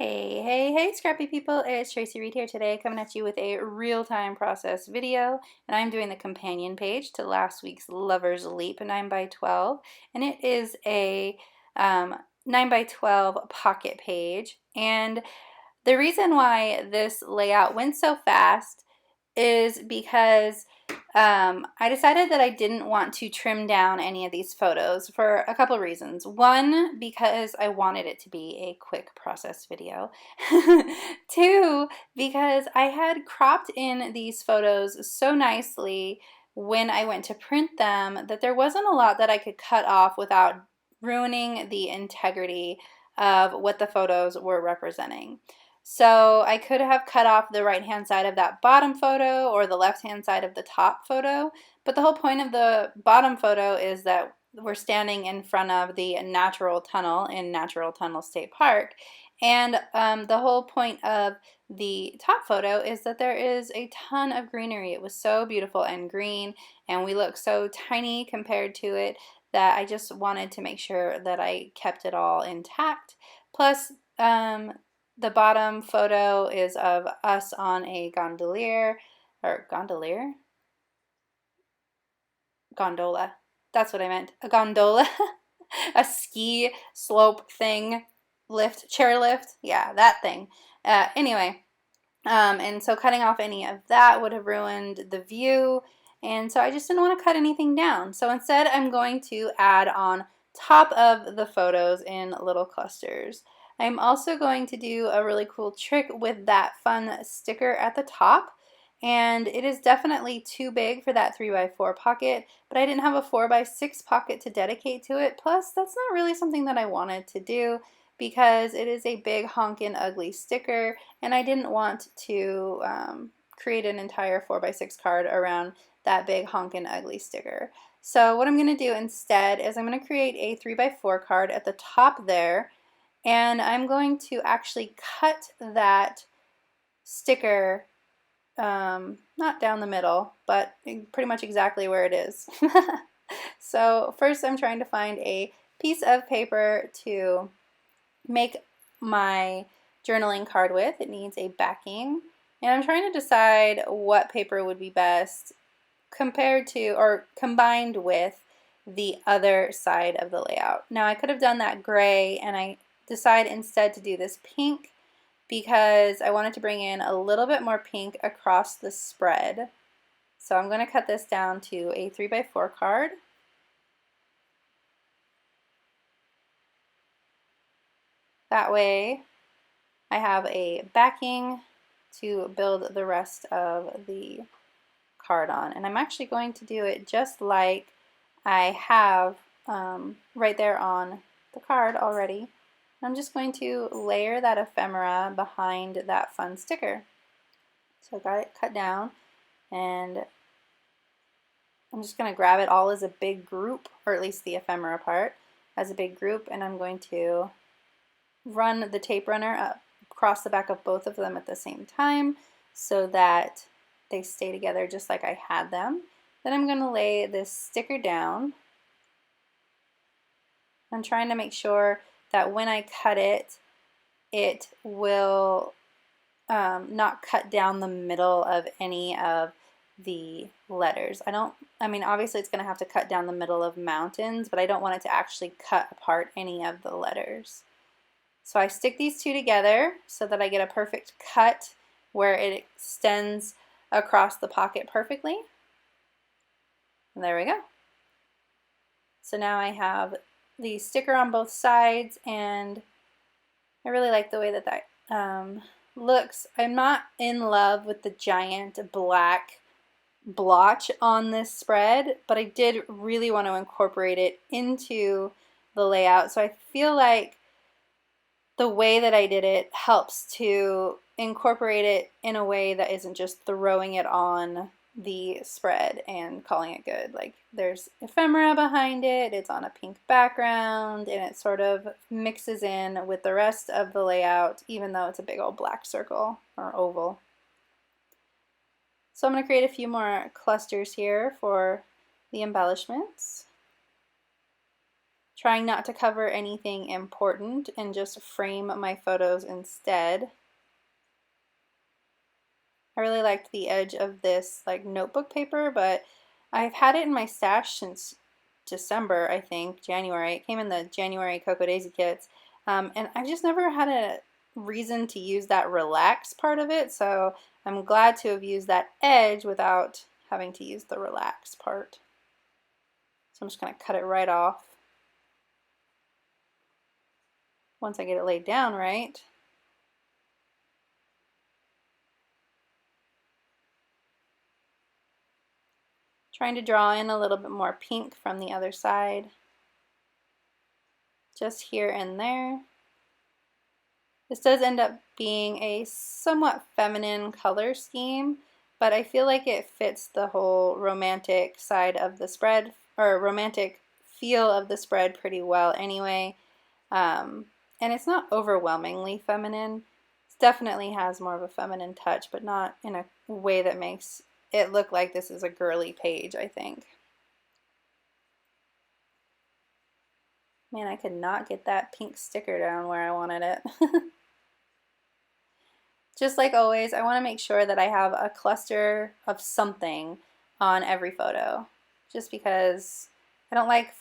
Hey, scrappy people, it's Tracy Reed here today, coming at you with a real-time process video, and I'm doing the companion page to last week's Lover's Leap 9x12, and it is a 9x12 pocket page, and the reason why this layout went so fast is because I decided that I didn't want to trim down any of these photos for a couple of reasons. One, because I wanted it to be a quick process video. Two, because I had cropped in these photos so nicely when I went to print them that there wasn't a lot that I could cut off without ruining the integrity of what the photos were representing. So I could have cut off the right hand side of that bottom photo or the left hand side of the top photo, but the whole point of the bottom photo is that we're standing in front of the natural tunnel in Natural Tunnel State Park, and the whole point of the top photo is that there is a ton of greenery. It was so beautiful and green, and we look so tiny compared to it that I just wanted to make sure that I kept it all intact. Plus, the bottom photo is of us on a gondolier, or gondolier? Gondola. That's what I meant. A gondola. A ski slope thing. Lift, chairlift. Yeah, that thing. Anyway, and so cutting off any of that would have ruined the view, and so I just didn't want to cut anything down. So instead I'm going to add on top of the photos in little clusters. I'm also going to do a really cool trick with that fun sticker at the top, and it is definitely too big for that 3x4 pocket, but I didn't have a 4x6 pocket to dedicate to it. Plus, that's not really something that I wanted to do because it is a big honkin' ugly sticker, and I didn't want to create an entire 4x6 card around that big honkin' ugly sticker. So what I'm going to do instead is I'm going to create a 3x4 card at the top there, and I'm going to actually cut that sticker not down the middle, but pretty much exactly where it is. So first I'm trying to find a piece of paper to make my journaling card with. It needs a backing, and I'm trying to decide what paper would be best compared to or combined with the other side of the layout. Now I could have done that gray, and I decided instead to do this pink because I wanted to bring in a little bit more pink across the spread. So I'm going to cut this down to a 3x4 card. That way I have a backing to build the rest of the card on. And I'm actually going to do it just like I have right there on the card already. I'm just going to layer that ephemera behind that fun sticker. So I got it cut down, and I'm just going to grab it all as a big group, or at least the ephemera part as a big group, and I'm going to run the tape runner up across the back of both of them at the same time so that they stay together just like I had them. Then I'm going to lay this sticker down. I'm trying to make sure that when I cut it, it will not cut down the middle of any of the letters. I mean, obviously it's going to have to cut down the middle of mountains, but I don't want it to actually cut apart any of the letters. So I stick these two together so that I get a perfect cut where it extends across the pocket perfectly. And there we go. So now I have the sticker on both sides, and I really like the way that that looks. I'm not in love with the giant black blotch on this spread, but I did really want to incorporate it into the layout. So I feel like the way that I did it helps to incorporate it in a way that isn't just throwing it on the spread and calling it good. Like, there's ephemera behind it, it's on a pink background, and it sort of mixes in with the rest of the layout, even though it's a big old black circle or oval. So I'm going to create a few more clusters here for the embellishments. Trying not to cover anything important and just frame my photos instead. I really liked the edge of this like notebook paper, but I've had it in my stash since December, I think, January. It came in the January Cocoa Daisy kits, and I've just never had a reason to use that relax part of it, so I'm glad to have used that edge without having to use the relax part. So I'm just going to cut it right off once I get it laid down right. Trying to draw in a little bit more pink from the other side, just here and there. This does end up being a somewhat feminine color scheme, but I feel like it fits the whole romantic side of the spread, or romantic feel of the spread pretty well anyway. And it's not overwhelmingly feminine. It definitely has more of a feminine touch, but not in a way that makes it look like this is a girly page, I think. Man, I could not get that pink sticker down where I wanted it. Just like always, I want to make sure that I have a cluster of something on every photo, just because I don't like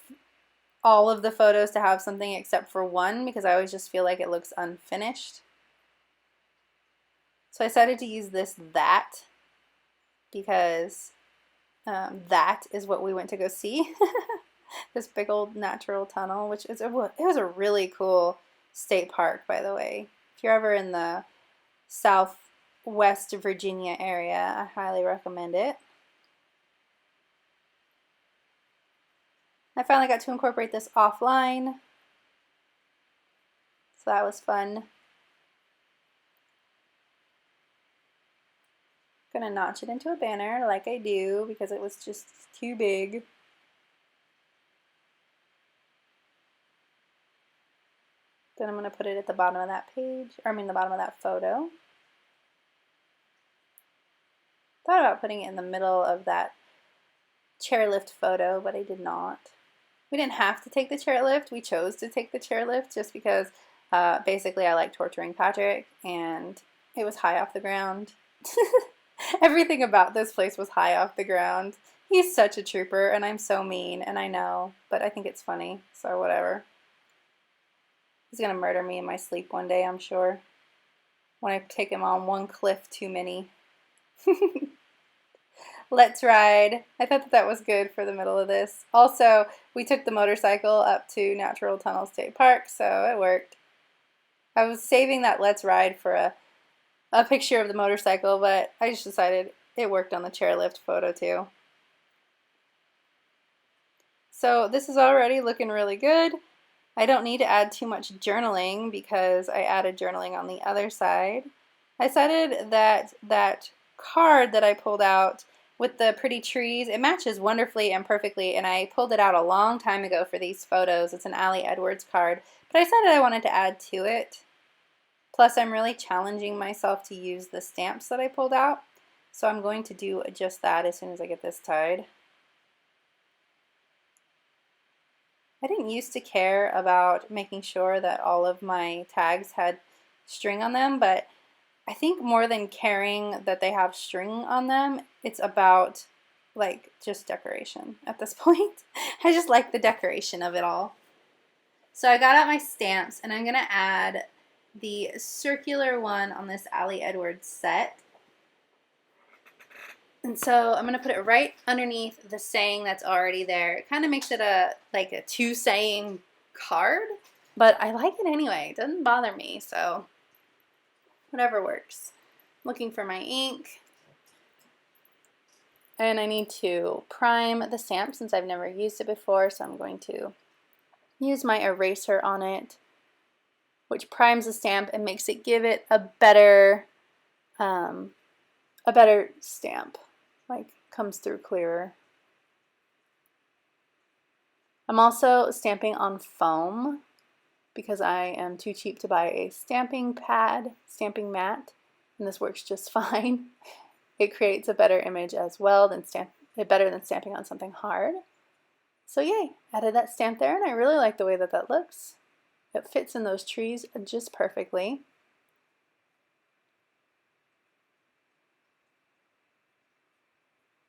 all of the photos to have something except for one, because I always just feel like it looks unfinished. So I decided to use this that because that is what we went to go see. This big old natural tunnel, which is it was a really cool state park, by the way. If you're ever in the Southwest Virginia area, I highly recommend it. I finally got to incorporate this offline, so that was fun. Gonna notch it into a banner like I do because it was just too big. Then I'm gonna put it at the bottom of that page, or I mean the bottom of that photo. Thought about putting it in the middle of that chairlift photo, but I did not. We didn't have to take the chairlift. We chose to take the chairlift just because basically I like torturing Patrick, and it was high off the ground. Everything about this place was high off the ground. He's such a trooper, and I'm so mean, and I know, but I think it's funny, so whatever. He's gonna murder me in my sleep one day, I'm sure, when I take him on one cliff too many. Let's ride. I thought that was good for the middle of this. Also, we took the motorcycle up to Natural Tunnel State Park, so it worked. I was saving that let's ride for a picture of the motorcycle, but I just decided it worked on the chairlift photo too. So this is already looking really good. I don't need to add too much journaling because I added journaling on the other side. I decided that that card that I pulled out with the pretty trees, it matches wonderfully and perfectly, and I pulled it out a long time ago for these photos. It's an Allie Edwards card, but I decided I wanted to add to it. Plus, I'm really challenging myself to use the stamps that I pulled out, so I'm going to do just that as soon as I get this tied. I didn't used to care about making sure that all of my tags had string on them, but I think more than caring that they have string on them, it's about like just decoration at this point. I just like the decoration of it all. So I got out my stamps, and I'm going to add the circular one on this Allie Edwards set. And so I'm going to put it right underneath the saying that's already there. It kind of makes it like a two saying card, but I like it anyway. It doesn't bother me, so whatever works. Looking for my ink. And I need to prime the stamp since I've never used it before, so I'm going to use my eraser on it, which primes the stamp and makes it give it a better stamp, like comes through clearer. I'm also stamping on foam because I am too cheap to buy a stamping mat, and this works just fine. It creates a better image as well than stamping on something hard. So yay, added that stamp there, and I really like the way that that looks. It fits in those trees just perfectly.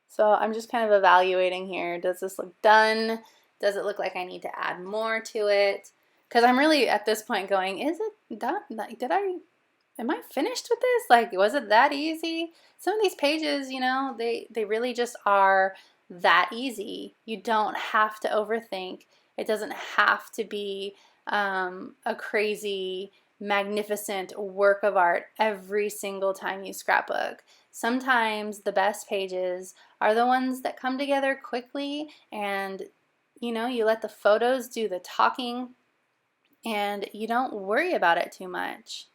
So I'm just kind of evaluating here. Does this look done? Does it look like I need to add more to it? Because I'm really at this point going, is it done? Like, am I finished with this? Like, was it that easy? Some of these pages, you know, they really just are that easy. You don't have to overthink. It doesn't have to be a crazy, magnificent work of art every single time you scrapbook. Sometimes the best pages are the ones that come together quickly, and you know, you let the photos do the talking and you don't worry about it too much.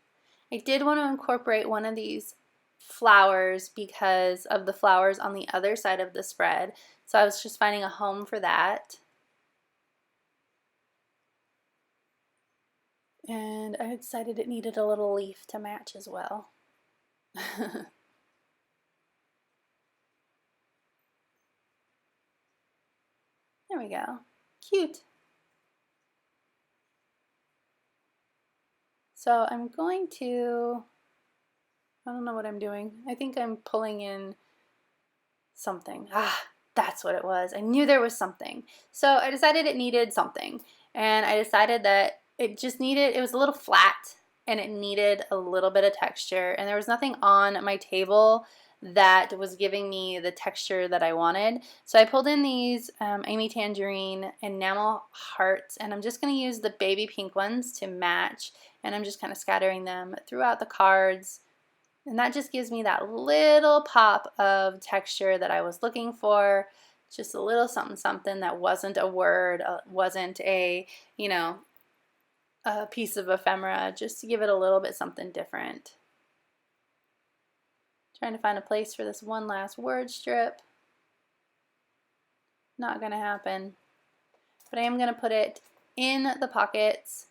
I did want to incorporate one of these flowers because of the flowers on the other side of the spread, so I was just finding a home for that. And I decided it needed a little leaf to match as well. There we go. Cute. So I'm going to, I don't know what I'm doing. I think I'm pulling in something. Ah, that's what it was. I knew there was something. So I decided it needed something. And I decided that it just needed, it was a little flat and it needed a little bit of texture. And there was nothing on my table that was giving me the texture that I wanted. So I pulled in these Amy Tangerine enamel hearts, and I'm just going to use the baby pink ones to match, and I'm just kind of scattering them throughout the cards, and that just gives me that little pop of texture that I was looking for. Just a little something something that wasn't a word, wasn't a, you know, a piece of ephemera, just to give it a little bit something different. Trying to find a place for this one last word strip. Not gonna happen. But I am gonna put it in the pockets,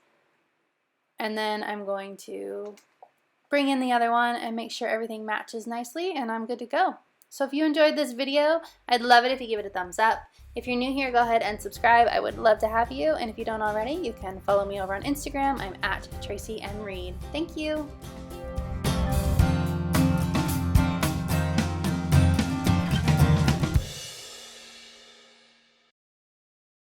and then I'm going to bring in the other one and make sure everything matches nicely, and I'm good to go. So if you enjoyed this video, I'd love it if you give it a thumbs up. If you're new here, go ahead and subscribe. I would love to have you. And if you don't already, you can follow me over on Instagram. I'm at Traci and Reed. Thank you.